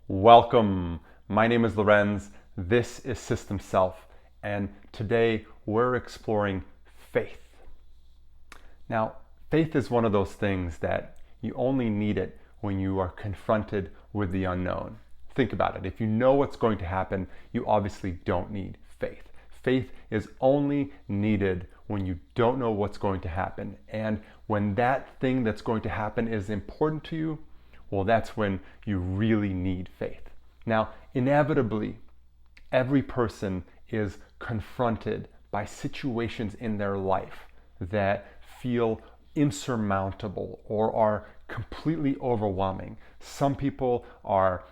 Welcome. My name is Lorenz. This is System Self, and today we're exploring faith. Now, faith is one of those things that you only need it when you are confronted with the unknown. Think about it. If you know what's going to happen, you obviously don't need faith. Faith is only needed when you don't know what's going to happen. And when that thing that's going to happen is important to you, well, that's when you really need faith. Now, inevitably, every person is confronted by situations in their life that feel insurmountable or are completely overwhelming. Some people are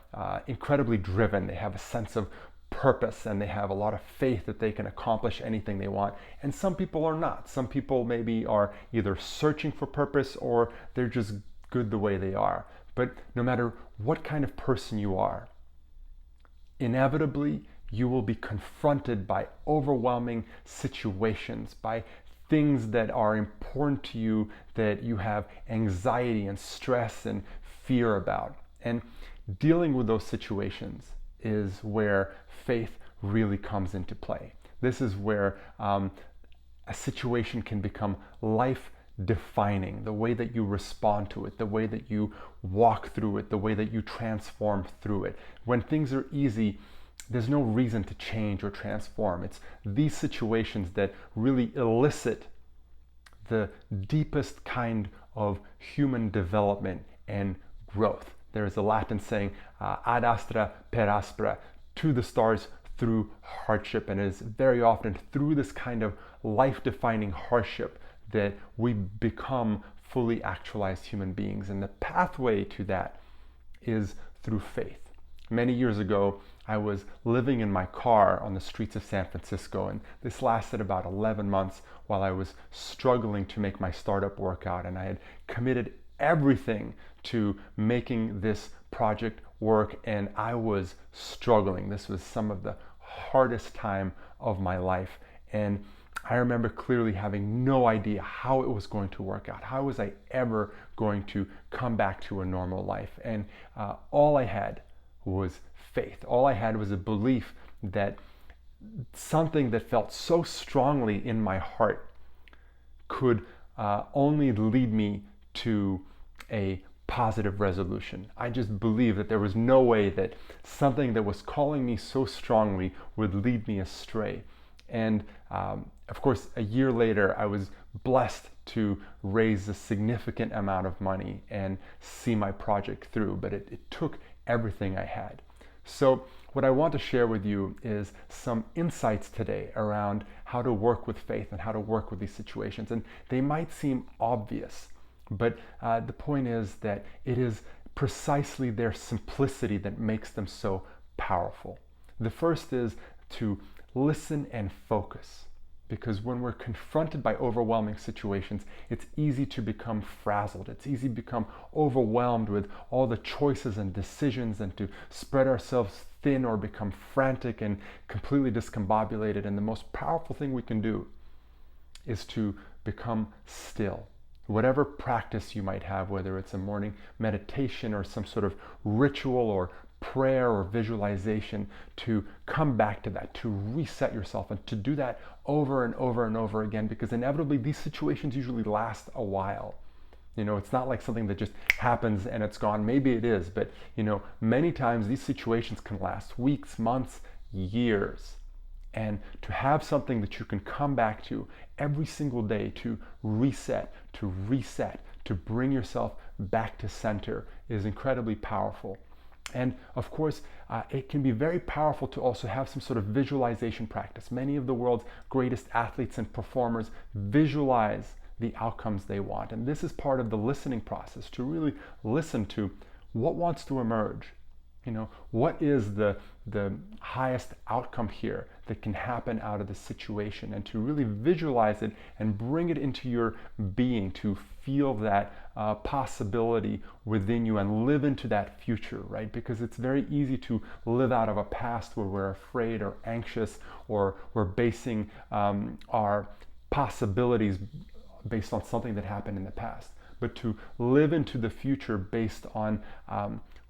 incredibly driven. They have a sense of purpose and they have a lot of faith that they can accomplish anything they want. And some people are not. Some people maybe are either searching for purpose or they're just good the way they are. But no matter what kind of person you are, inevitably you will be confronted by overwhelming situations, by things that are important to you that you have anxiety and stress and fear about. And dealing with those situations is where faith really comes into play. This is where a situation can become life defining, the way that you respond to it, the way that you walk through it, the way that you transform through it. When things are easy, there's no reason to change or transform. It's these situations that really elicit the deepest kind of human development and growth. There is a Latin saying, ad astra per aspera, to the stars through hardship. And it is very often through this kind of life-defining hardship that we become fully actualized human beings. And the pathway to that is through faith. Many years ago, I was living in my car on the streets of San Francisco, and this lasted about 11 months while I was struggling to make my startup work out. And I had committed everything to making this project work, and I was struggling. This was some of the hardest time of my life. And I remember clearly having no idea how it was going to work out. How was I ever going to come back to a normal life? And all I had was faith. All I had was a belief that something that felt so strongly in my heart could only lead me to a positive resolution. I just believed that there was no way that something that was calling me so strongly would lead me astray. And of course, a year later, I was blessed to raise a significant amount of money and see my project through, but it took everything I had. So what I want to share with you is some insights today around how to work with faith and how to work with these situations. And they might seem obvious, but the point is that it is precisely their simplicity that makes them so powerful. The first is to listen and focus. Because when we're confronted by overwhelming situations, it's easy to become frazzled. It's easy to become overwhelmed with all the choices and decisions and to spread ourselves thin or become frantic and completely discombobulated. And the most powerful thing we can do is to become still. Whatever practice you might have, whether it's a morning meditation or some sort of ritual or prayer or visualization, to come back to that, to reset yourself, and to do that over and over and over again, because inevitably these situations usually last a while. You know, it's not like something that just happens and it's gone. Maybe it is, but many times these situations can last weeks, months, years. And to have something that you can come back to every single day to reset, to bring yourself back to center is incredibly powerful. And of course, it can be very powerful to also have some sort of visualization practice. Many of the world's greatest athletes and performers visualize the outcomes they want. And this is part of the listening process, to really listen to what wants to emerge. What is the highest outcome here that can happen out of the situation, and to really visualize it and bring it into your being, to feel that possibility within you and live into that future, right? Because it's very easy to live out of a past where we're afraid or anxious, or we're basing our possibilities based on something that happened in the past. But to live into the future based on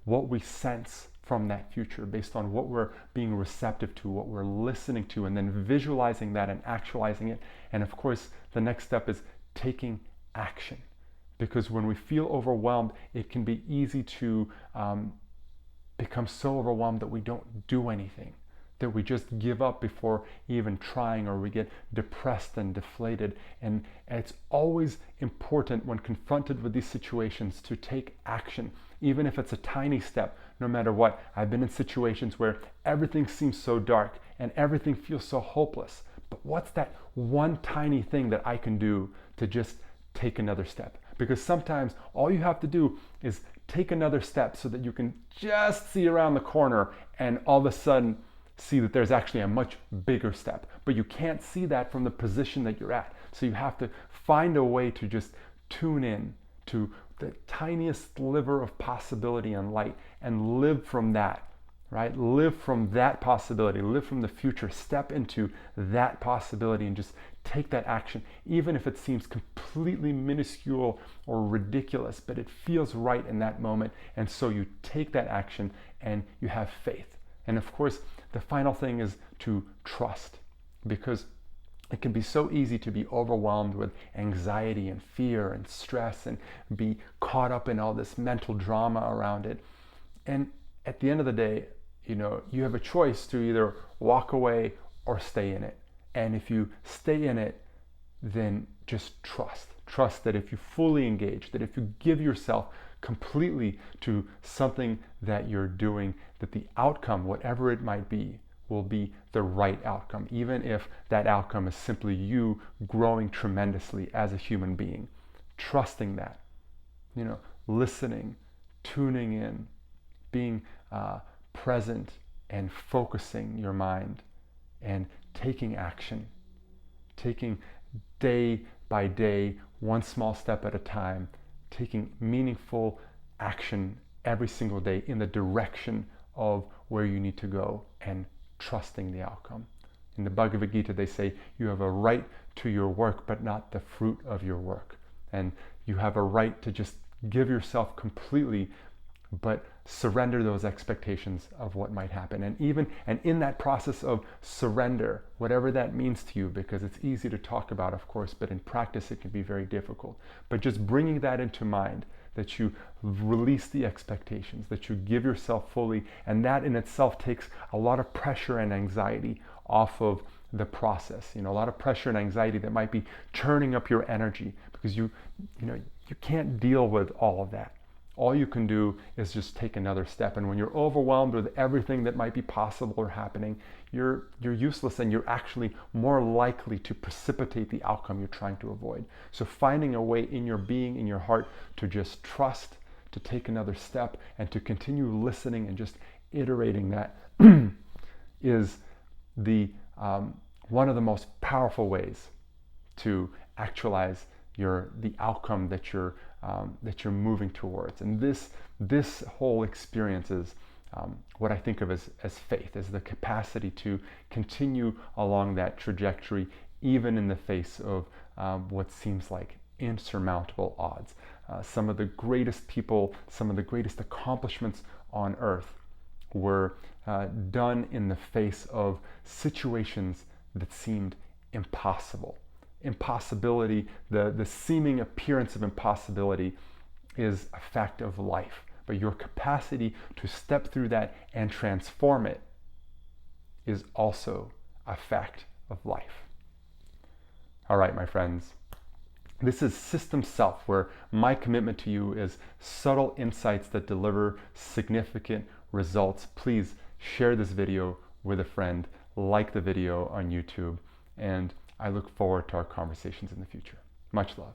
what we sense from that future based on what we're being receptive to, what we're listening to, and then visualizing that and actualizing it. And of course, the next step is taking action. Because when we feel overwhelmed, it can be easy to become so overwhelmed that we don't do anything, that we just give up before even trying, or we get depressed and deflated. And it's always important when confronted with these situations to take action, even if it's a tiny step, no matter what. I've been in situations where everything seems so dark and everything feels so hopeless. But what's that one tiny thing that I can do to just take another step? Because sometimes all you have to do is take another step so that you can just see around the corner and all of a sudden see that there's actually a much bigger step. But you can't see that from the position that you're at. So you have to find a way to just tune in to the tiniest sliver of possibility and light and live from that, right? Live from that possibility, live from the future, step into that possibility and just take that action, even if it seems completely minuscule or ridiculous, but it feels right in that moment. And so you take that action and you have faith. And of course, the final thing is to trust, because it can be so easy to be overwhelmed with anxiety and fear and stress and be caught up in all this mental drama around it. And at the end of the day, you have a choice to either walk away or stay in it. And if you stay in it, then just trust. Trust that if you fully engage, that if you give yourself completely to something that you're doing, that the outcome, whatever it might be, will be the right outcome, even if that outcome is simply you growing tremendously as a human being. Trusting that, listening, tuning in, being present and focusing your mind and taking action, taking day by day, one small step at a time, taking meaningful action every single day in the direction of where you need to go and trusting the outcome. In the Bhagavad Gita, they say you have a right to your work, but not the fruit of your work. And you have a right to just give yourself completely, but surrender those expectations of what might happen. And in that process of surrender, whatever that means to you, because it's easy to talk about, of course, but in practice it can be very difficult. But just bringing that into mind, that you release the expectations, that you give yourself fully, and that in itself takes a lot of pressure and anxiety off of the process. A lot of pressure and anxiety that might be churning up your energy, because you can't deal with all of that. All you can do is just take another step. And when you're overwhelmed with everything that might be possible or happening, you're useless, and you're actually more likely to precipitate the outcome you're trying to avoid. So finding a way in your being, in your heart, to just trust, to take another step, and to continue listening and just iterating that is the one of the most powerful ways to actualize the outcome that you're moving towards. And this whole experience is what I think of as faith, as the capacity to continue along that trajectory, even in the face of what seems like insurmountable odds. Some of the greatest people, some of the greatest accomplishments on earth were done in the face of situations that seemed impossible. Impossibility, the seeming appearance of impossibility, is a fact of life. But your capacity to step through that and transform it is also a fact of life. All right, my friends. This is System Self, where my commitment to you is subtle insights that deliver significant results. Please share this video with a friend, like the video on YouTube, and I look forward to our conversations in the future. Much love.